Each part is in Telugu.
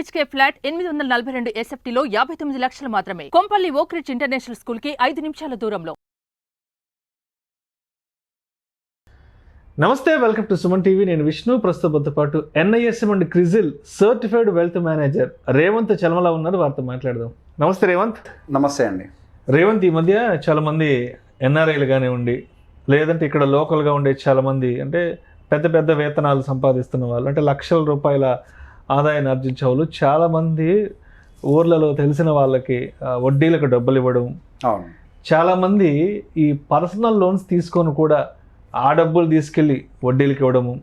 BHK ఫ్లాట్ 842 SFTలో 59 లక్షలు మాత్రమే. కొంపల్లి ఓక్రిడ్జ్ ఇంటర్నేషనల్ స్కూల్ కి 5 నిమిషాల దూరంలో. నమస్తే, వెల్కమ్ టు సుమన్ టీవీ. నేను విష్ణు. ప్రస్తుతంతో పాటు NISM and CRISIL certified wealth manager Revanth Chalamala ఉన్నారు. వారితో మాట్లాడదాం. నమస్తే రేవంత్. నమస్తే అండి. రేవంత్, ఈ మధ్య చాలామంది NRIలు కానివ్వండి, లేదంటే ఇక్కడ లోకల్గా ఉండే చాలామంది అంటే పెద్ద పెద్ద వేతనాలు సంపాదిస్తున్న వాళ్ళు, అంటే లక్షల రూపాయల ఆదాయాన్ని ఆర్జించే వాళ్ళు చాలామంది ఊర్లలో తెలిసిన వాళ్ళకి వడ్డీలకు డబ్బులు ఇవ్వడం. అవును, చాలామంది ఈ పర్సనల్ లోన్స్ తీసుకొని కూడా ఆ డబ్బులు తీసుకెళ్ళి వడ్డీలకు ఇవ్వడము,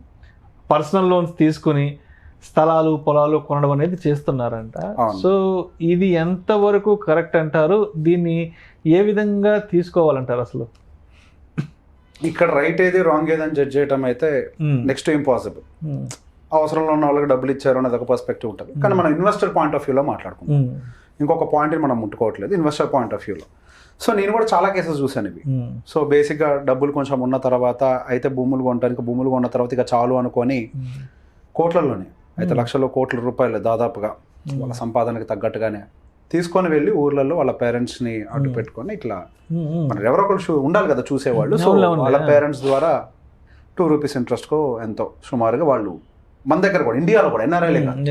పర్సనల్ లోన్స్ తీసుకుని స్థలాలు పొలాలు కొనడం అనేది చేస్తున్నారంట. సో ఇది ఎంతవరకు కరెక్ట్ అంటారు? దీన్ని ఏ విధంగా తీసుకోవాలంటారు? అసలు ఇక్కడ రైట్ ఏది రాంగ్ ఏదని జడ్జ్ చేయడం అయితే నెక్స్ట్ ఇంపాసిబుల్. అవసరంలో ఉన్న వాళ్ళకి డబ్బులు ఇచ్చారు అనేది ఒక పర్స్పెక్టివ్ ఉంటుంది. కానీ మనం ఇన్వెస్టర్ పాయింట్ ఆఫ్ వ్యూలో మాట్లాడుకుంటాం. ఇంకొక పాయింట్ని మనం ముట్టుకోవట్లేదు, ఇన్వెస్టర్ పాయింట్ ఆఫ్ వ్యూలో. సో నేను కూడా చాలా కేసెస్ చూశాను ఇవి. సో బేసిక్గా డబ్బులు కొంచెం ఉన్న తర్వాత అయితే భూములు కొనడానికి, భూములు కొన్న తర్వాత ఇక చాలు అనుకొని కోట్లలోనే అయితే లక్షల కోట్ల రూపాయలు దాదాపుగా వాళ్ళ సంపాదనకి తగ్గట్టుగానే తీసుకొని వెళ్ళి ఊర్లలో వాళ్ళ పేరెంట్స్ని అడ్డు పెట్టుకొని ఇట్లా మరి ఎవరో ఒకరు ఉండాలి కదా చూసేవాళ్ళు. సో వాళ్ళ పేరెంట్స్ ద్వారా 2 రూపీస్ ఇంట్రెస్ట్కో ఎంతో సుమారుగా వాళ్ళు మన దగ్గర కూడా ఇండియాలో కూడా NRIలే కాదు,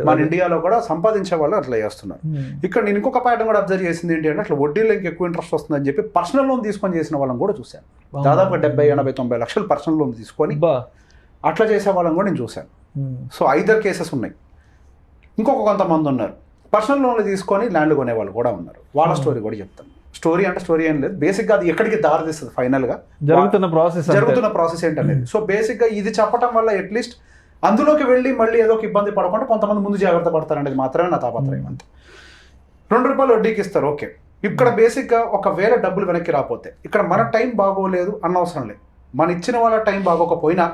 మన ఇండియాలో కూడా సంపాదించే వాళ్ళు అట్లా చేస్తున్నారు. ఇక్కడ నేను ఇంకొక ప్యాటర్న్ కూడా అబ్జర్వ్ చేసింది ఏంటి అంటే, అట్లా వడ్డీలో ఇంకా ఎక్కువ ఇంట్రెస్ట్ వస్తుందని చెప్పి పర్సనల్ లోన్ తీసుకొని చేసిన వాళ్ళని కూడా చూశాను. దాదాపు 70, 80, 90 లక్షలు పర్సనల్ లోన్ తీసుకొని అట్లా చేసే వాళ్ళని కూడా నేను చూశాను. సో 5 కేసెస్ ఉన్నాయి. ఇంకొక కొంతమంది ఉన్నారు పర్సనల్ లోన్లు తీసుకొని ల్యాండ్ కొనే వాళ్ళు కూడా ఉన్నారు. వాళ్ళ స్టోరీ కూడా చెప్తాను. స్టోరీ అంటే స్టోరీ ఏం లేదు, బేసిక్గా అది ఎక్కడికి దారి తీస్తుంది ఫైనల్గా జరుగుతున్న ప్రాసెస్ ఏంటనేది. సో బేసిక్గా ఇది చెప్పడం వల్ల అట్లీస్ట్ అందులోకి వెళ్ళి మళ్ళీ ఏదో ఒక ఇబ్బంది పడకుండా కొంతమంది ముందు జాగ్రత్త పడతారనేది మాత్రమే నా తాపత్రయం. అంతే. 2 రూపాయలు వడ్డీకి ఇస్తారు, ఓకే. ఇక్కడ బేసిక్గా ఒకవేళ డబ్బులు వెనక్కి రాకపోతే ఇక్కడ మన టైం బాగోలేదు అన్నవసరం లేదు. మన ఇచ్చిన వాళ్ళ టైం బాగోకపోయినా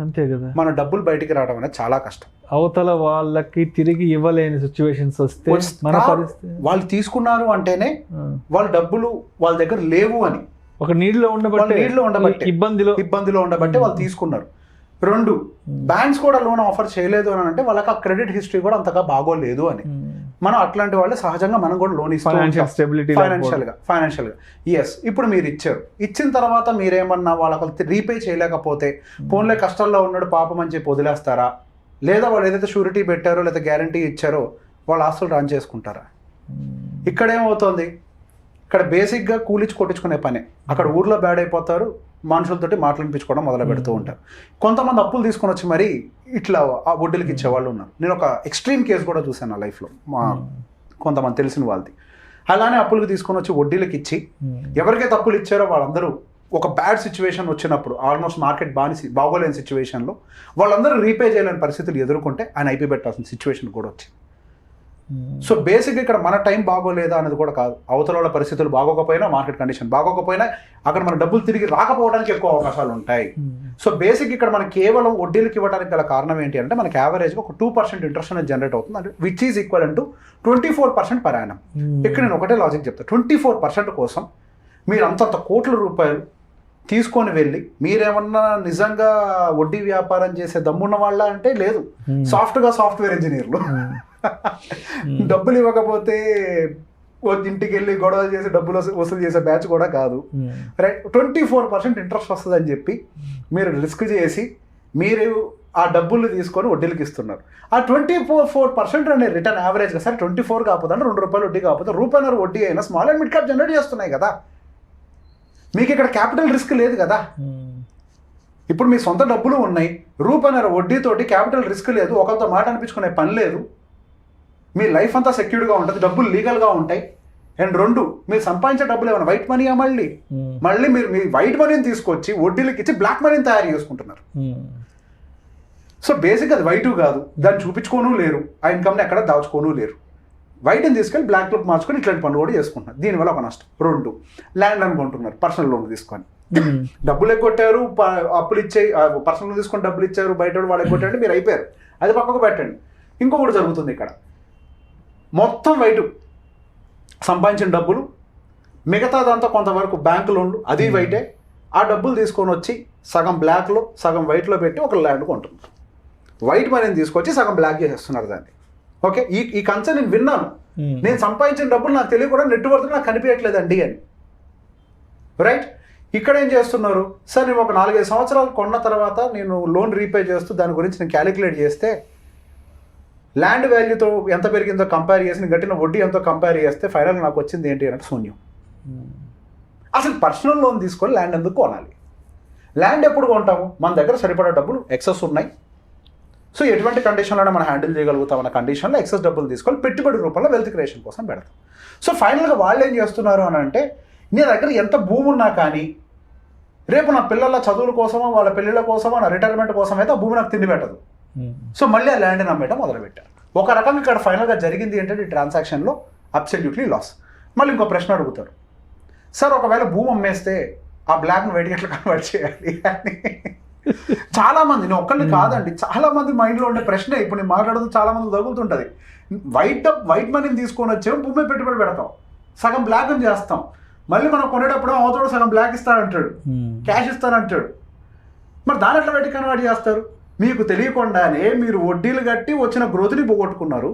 అంతే కదా, మన డబ్బులు బయటికి రావడం అనేది చాలా కష్టం. అవతల వాళ్ళకి తిరిగి ఇవ్వలేని సిచ్యువేషన్స్ వస్తే మన పరిస్థితి, వాళ్ళు తీసుకున్నారు అంటేనే వాళ్ళ డబ్బులు వాళ్ళ దగ్గర లేవు అని ఒక నీళ్ళలో ఉండబట్టి ఇబ్బందిలో ఉండబట్టే వాళ్ళు తీసుకున్నారు. 2, బ్యాంక్స్ కూడా లోన్ ఆఫర్ చేయలేదు అని అంటే వాళ్ళకి ఆ క్రెడిట్ హిస్టరీ కూడా అంతగా బాగోలేదు అని. మనం అట్లాంటి వాళ్ళే సహజంగా మనం కూడా లోన్ ఇస్తాం ఫైనాన్షియల్గా. ఎస్, ఇప్పుడు మీరు ఇచ్చిన తర్వాత మీరేమన్నా వాళ్ళకి రీపే చేయలేకపోతే ఫోన్లే కష్టాల్లో ఉన్నాడు పాపం అని చెప్పి వదిలేస్తారా? లేదా వాళ్ళు ఏదైతే షూరిటీ పెట్టారో లేదా గ్యారంటీ ఇచ్చారో వాళ్ళ ఆస్తులు రన్ చేసుకుంటారా? ఇక్కడ ఏమవుతుంది, ఇక్కడ బేసిక్గా కూలిచ్చి కొట్టించుకునే పనే. అక్కడ ఊర్లో బ్యాడ్ అయిపోతారు, మనుషులతోటి మాట్లాడిపించుకోవడం మొదలు పెడుతూ ఉంటారు. కొంతమంది అప్పులు తీసుకొని వచ్చి మరి ఇట్లా ఆ వడ్డీలకి ఇచ్చే వాళ్ళు ఉన్నారు. నేను ఒక ఎక్స్ట్రీమ్ కేసు కూడా చూశాను నా లైఫ్లో, మా కొంతమంది తెలిసిన వాళ్ళది. అలానే అప్పులకి తీసుకొని వచ్చి వడ్డీలకి ఇచ్చి ఎవరికైతే అప్పులు ఇచ్చారో వాళ్ళందరూ ఒక బ్యాడ్ సిచ్యువేషన్ వచ్చినప్పుడు, ఆల్మోస్ట్ మార్కెట్ బాగోలేని సిచ్యువేషన్లో వాళ్ళందరూ రీపే చేయలేని పరిస్థితులు ఎదుర్కొంటే ఆయన ఐపీ పెట్టాల్సిన సిచ్యువేషన్ కూడా వచ్చింది. సో బేసిక్గా ఇక్కడ మన టైం బాగోలేదా అనేది కూడా కాదు, అవతల వాళ్ళ పరిస్థితులు బాగోకపోయినా, మార్కెట్ కండిషన్ బాగోకపోయినా అక్కడ మన డబ్బులు తిరిగి రాకపోవడానికి ఎక్కువ అవకాశాలు ఉంటాయి. సో బేసిక్ ఇక్కడ మనం కేవలం వడ్డీలకు ఇవ్వడానికి గల కారణం ఏంటి అంటే, మనకి యావరేజ్గా ఒక 2% ఇంట్రెస్ట్ అనేది జనరేట్ అవుతుంది, అంటే which is equal to 24% per annum. ఇక్కడ నేను ఒకటే లాజిక్ చెప్తాను, 24% కోసం మీరు అంతంత కోట్ల రూపాయలు తీసుకొని వెళ్ళి మీరేమన్నా నిజంగా వడ్డీ వ్యాపారం చేసే దమ్మున్న వాళ్ళ అంటే లేదు, సాఫ్ట్వేర్ ఇంజనీర్లు. డబ్బులు ఇవ్వకపోతే ఇంటికి వెళ్ళి గొడవలు చేసి డబ్బులు వసూలు చేసే బ్యాచ్ కూడా కాదు. రైట్, 24% ఇంట్రెస్ట్ వస్తుంది అని చెప్పి మీరు రిస్క్ చేసి మీరు ఆ డబ్బులు తీసుకొని వడ్డీలకి ఇస్తున్నారు. ఆ 24% అనే రిటర్న్ యావరేజ్గా, సరే 24 కాకపోతే అంటే 2 రూపాయలు వడ్డీ కాకపోతే రూపాయన్నర వడ్డీ అయినా small and mid cap generate చేస్తున్నాయి కదా. మీకు ఇక్కడ క్యాపిటల్ రిస్క్ లేదు కదా. ఇప్పుడు మీ సొంత డబ్బులు ఉన్నాయి, రూపాయన్నర వడ్డీతోటి క్యాపిటల్ రిస్క్ లేదు, ఒకరితో మాట అనిపించుకునే పని లేదు, మీ లైఫ్ అంతా సెక్యూర్డ్గా ఉంటుంది, డబ్బులు లీగల్గా ఉంటాయి. అండ్ 2, మీరు సంపాదించే డబ్బులు ఏమైనా వైట్ మనీయా? మళ్ళీ మీరు మీ వైట్ మనీని తీసుకొచ్చి వడ్డీలకి ఇచ్చి బ్లాక్ మనీని తయారు చేసుకుంటున్నారు. సో బేసిక్గా అది వైట్ కాదు, దాన్ని చూపించుకోను లేరు, ఆ ఇన్కమ్ని ఎక్కడ దాచుకోను లేరు. వైట్ని తీసుకెళ్ళి బ్లాక్లోకి మార్చుకొని ఇట్లాంటి పనులు కూడా చేసుకుంటున్నారు. దీనివల్ల ఒక నష్టం. 2, ల్యాండ్ అనుకుంటున్నారు పర్సనల్ లోన్ తీసుకొని, డబ్బులు ఎగ్గొట్టారు, అప్పులు ఇచ్చే పర్సనల్ లోన్ తీసుకొని డబ్బులు ఇచ్చారు, బయట వాళ్ళు ఎగ్గొట్టారంటే మీరు అయిపోయారు, అది పక్కకు పెట్టండి. ఇంకొకటి జరుగుతుంది ఇక్కడ, మొత్తం వైటు సంపాదించిన డబ్బులు, మిగతాదంతా కొంతవరకు బ్యాంకు లోన్లు, అది వైటే. ఆ డబ్బులు తీసుకొని వచ్చి సగం బ్లాక్లో సగం వైట్లో పెట్టి ఒక ల్యాండ్ కొంటున్నారు. వైట్ మనీని తీసుకొచ్చి సగం బ్లాక్ చేసేస్తున్నారు దాన్ని. ఓకే, ఈ కన్సర్న్ నేను విన్నాను, నేను సంపాదించిన డబ్బులు నాకు తెలియకుండా నెట్వర్క్ నాకు కనిపించట్లేదండి అని. రైట్, ఇక్కడ ఏం చేస్తున్నారు సార్, నేను ఒక 4-5 సంవత్సరాలు కొన్న తర్వాత నేను లోన్ రీపే చేస్తూ దాని గురించి నేను క్యాలిక్యులేట్ చేస్తే ల్యాండ్ వాల్యూతో ఎంత పెరిగిందో కంపేర్ చేసి నేను కట్టిన వడ్డీ ఎంతో కంపేర్ చేస్తే ఫైనల్ నాకు వచ్చింది ఏంటి అంటే శూన్యం. అసలు పర్సనల్ లోన్ తీసుకొని ల్యాండ్ ఎందుకు కొనాలి? ల్యాండ్ ఎప్పుడు కొంటాము? మన దగ్గర సరిపడా డబ్బులు ఎక్సెస్ ఉన్నాయి, సో ఎటువంటి కండిషన్లోనే మనం హ్యాండిల్ చేయగలుగుతాం అన్న కండిషన్లో ఎక్సెస్ డబ్బులు తీసుకొని పెట్టుబడి రూపంలో వెల్త్ క్రియేషన్ కోసం పెడతాం. సో ఫైనల్గా వాళ్ళు ఏం చేస్తున్నారు అని అంటే, నీ దగ్గర ఎంత భూమి ఉన్నా కానీ రేపు నా పిల్లల చదువుల కోసమో వాళ్ళ పెళ్ళిళ్ళ కోసమో నా రిటైర్మెంట్ కోసం అయితే ఆ భూమి నాకు తిండి పెట్టదు. సో మళ్ళీ ఆ ల్యాండ్ నమ్మేయడం మొదలుపెట్టారు. ఒక రకంగా ఇక్కడ ఫైనల్గా జరిగింది ఏంటంటే ఈ ట్రాన్సాక్షన్లో అబ్సల్యూట్లీ లాస్. మళ్ళీ ఇంకో ప్రశ్న అడుగుతారు, సార్ ఒకవేళ భూమి అమ్మేస్తే ఆ బ్లాక్ను వైట్కి ఎట్లా కన్వర్ట్ చేయాలి అని. చాలా మంది, నేను ఒక్కరిని కాదండి, చాలా మంది మైండ్లో ఉండే ప్రశ్నే ఇప్పుడు నేను మాట్లాడుతూ చాలా మంది తగులుతుంటుంది. వైట్ మనీని తీసుకొని వచ్చాము, భూమి పెట్టుబడి పెడతాం, సగం బ్లాక్ అని చేస్తాం, మళ్ళీ మనం కొనేటప్పుడు అవతోడు సగం బ్లాక్ ఇస్తానంటాడు, క్యాష్ ఇస్తానంటాడు. మరి దాని ఎట్లా వైట్కి కన్వర్ట్ చేస్తారు? మీకు తెలియకుండానే మీరు వడ్డీలు కట్టి వచ్చిన గ్రోత్ని పోగొట్టుకున్నారు.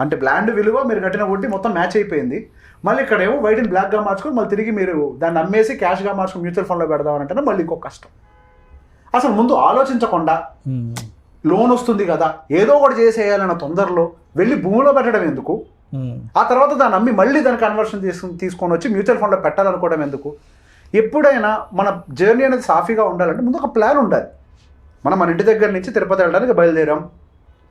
అంటే ల్యాండ్ విలువ మీరు కట్టిన వడ్డీ మొత్తం మ్యాచ్ అయిపోయింది. మళ్ళీ ఇక్కడేమో వైట్ని బ్లాక్గా మార్చుకొని మళ్ళీ తిరిగి మీరు దాన్ని అమ్మేసి క్యాష్గా మార్చుకుని మ్యూచువల్ ఫండ్లో పెడదామంటేనే మళ్ళీ ఇంకో కష్టం. అసలు ముందు ఆలోచించకుండా లోన్ వస్తుంది కదా ఏదో ఒకటి చేసేయాలన్న తొందరలో వెళ్ళి భూమిలో పెట్టడం ఎందుకు? ఆ తర్వాత దాన్ని అమ్మి మళ్ళీ దాని కన్వర్షన్ తీసుకొని వచ్చి మ్యూచువల్ ఫండ్లో పెట్టాలనుకోవడం ఎందుకు? ఎప్పుడైనా మన జర్నీ అనేది సాఫీగా ఉండాలంటే ముందు ఒక ప్లాన్ ఉండాలి. మన ఇంటి దగ్గర నుంచి తిరుపతి వెళ్ళడానికి బయలుదేరాం,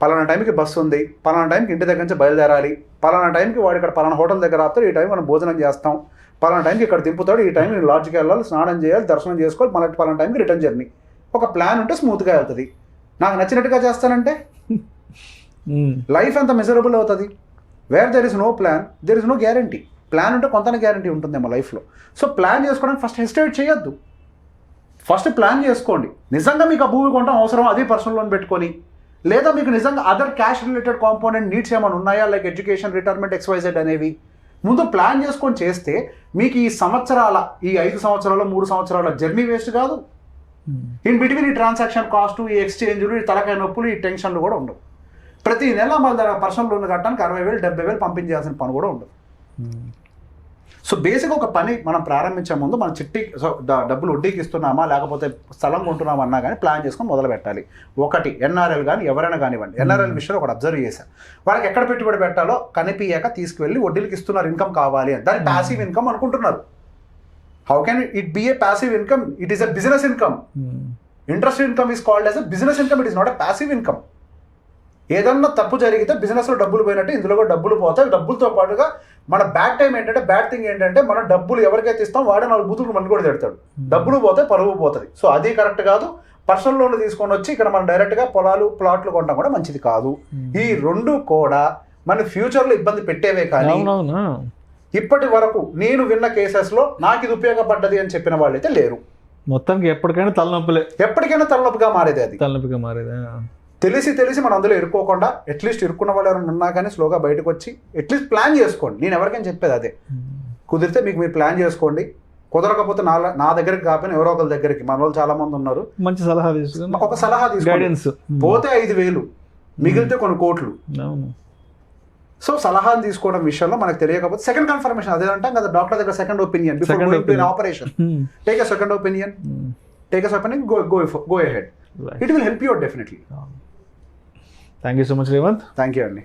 పలానా టైంకి బస్సు ఉంది, పలానా టైంకి ఇంటి దగ్గర నుంచి బయలుదేరాలి, పలానా టైంకి వాడు ఇక్కడ పలానా హోటల్ దగ్గర ఆపుతాడు, ఈ టైం మనం భోజనం చేస్తాం, పలానా టైంకి ఇక్కడ దింపుతాడు, ఈ టైం నేను లాడ్జ్కి వెళ్ళాలి, స్నానం చేయాలి, దర్శనం చేసుకోవాలి, మళ్ళీ పలానా టైంకి రిటర్న్ జర్నీ. ఒక ప్లాన్ ఉంటే స్మూత్గా వెళ్తుంది. నాకు నచ్చినట్టుగా చేస్తానంటే లైఫ్ ఎంత మిజరబుల్ అవుతుంది. Where there is no plan there is no guarantee. Plan ఉంటే కొంత గ్యారంటీ ఉంటుందేమో లైఫ్లో. సో ప్లాన్ చేసుకోవడానికి ఫస్ట్ హెసిటేట్ చేయొద్దు, ఫస్ట్ ప్లాన్ చేసుకోండి. నిజంగా మీకు ఆ భూమి కొనడం అవసరం, అది పర్సనల్ లోన్ పెట్టుకొని, లేదా మీకు నిజంగా other cash related component needs ఏమైనా ఉన్నాయా, లైక్ ఎడ్యుకేషన్, రిటైర్మెంట్, XYZ అనేవి ముందు ప్లాన్ చేసుకొని చేస్తే మీకు ఈ 5 సంవత్సరాలు 3 సంవత్సరాల జర్నీ వేస్ట్ కాదు. ఇన్ బిట్వీన్ ఈ ట్రాన్సాక్షన్ కాస్ట్, ఈ ఎక్స్చేంజ్లు, ఈ తలకాయ నొప్పులు, ఈ టెన్షన్లు కూడా ఉండవు. ప్రతి నెల మళ్ళీ పర్సనల్ లోన్ కట్టడానికి 60,000 70,000 పంపించాల్సిన పని కూడా ఉండదు. సో బేసిక్గా ఒక పని మనం ప్రారంభించే ముందు మనం చిట్టి డబ్బులు వడ్డీకి ఇస్తున్నామా లేకపోతే స్థలం కొంటున్నామా అన్నా కానీ ప్లాన్ చేసుకొని మొదలు పెట్టాలి. ఒకటి NRL కానీ ఎవరైనా కానివ్వండి, NRL విషయంలో ఒకటి అబ్జర్వ్ చేశాను, వాళ్ళకి ఎక్కడ పెట్టుబడి పెట్టాలో కనిపించాక తీసుకువెళ్ళి వడ్డీలకి ఇస్తున్నారు, ఇన్కమ్ కావాలి అని. దాన్ని ప్యాసివ్ ఇన్కమ్ అనుకుంటున్నారు. How can it be a passive income? It is a business income. Interest income is called as a business income, it is not a passive income. ఏదన్నా తప్పు జరిగితే బిజినెస్లో డబ్బులు పోయినట్టు ఇందులో కూడా డబ్బులు పోతాయి. డబ్బులతో పాటుగా మన బ్యాడ్ టైం ఏంటంటే, బ్యాడ్ థింగ్ ఏంటంటే, మన డబ్బులు ఎవరికైతే ఇస్తాం వాడే 4 బూతులు మనం కూడా తిడతాడు. డబ్బులు పోతే పరువు పోతుంది. సో అది కరెక్ట్ కాదు. పర్సనల్ లోన్లు తీసుకొని వచ్చి ఇక్కడ మనం డైరెక్ట్గా ప్లాట్లు కొనడం కూడా మంచిది కాదు. ఈ రెండు కూడా మన ఫ్యూచర్లో ఇబ్బంది పెట్టేవే. కానీ ఇప్పటి వరకు నేను విన్న కేసెస్లో నాకు ఇది ఉపయోగపడ్డది అని చెప్పిన వాళ్ళైతే లేరు. మొత్తానికి ఎప్పటికైనా తలనొప్పిగా మారేది. అది తలనొప్పిగా మారేది. తెలిసి మనం అందులో ఇరుక్కోకుండా అట్లీస్ట్ ఇరుక్కున్న వాళ్ళు ఎవరైనా ఉన్నా కానీ స్లోగా బయటకు వచ్చి అట్లీస్ట్ ప్లాన్ చేసుకోండి. నేను ఎవరికైనా చెప్పేది అదే, కుదిరితే మీరు ప్లాన్ చేసుకోండి. కుదరకపోతే నా దగ్గరికి కాకపోయినా ఎవరో ఒకరి దగ్గరికి, మన వాళ్ళు చాలా మంది ఉన్నారు, మంచి సలహా తీసుకుని ఒక సలహా తీసుకోండి. పోతే 5,000 మిగిలితే కొన్ని కోట్లు. సో సలహాను తీసుకోవడం విషయంలో మనకు తెలియకపోతే సెకండ్ కన్ఫర్మేషన్, అదే అంటాం కదా డాక్టర్ దగ్గర second opinion before going to an operation. Take a second opinion, go ahead. It will help you out definitely. Thank you so much, Revant. Thank you, Andy.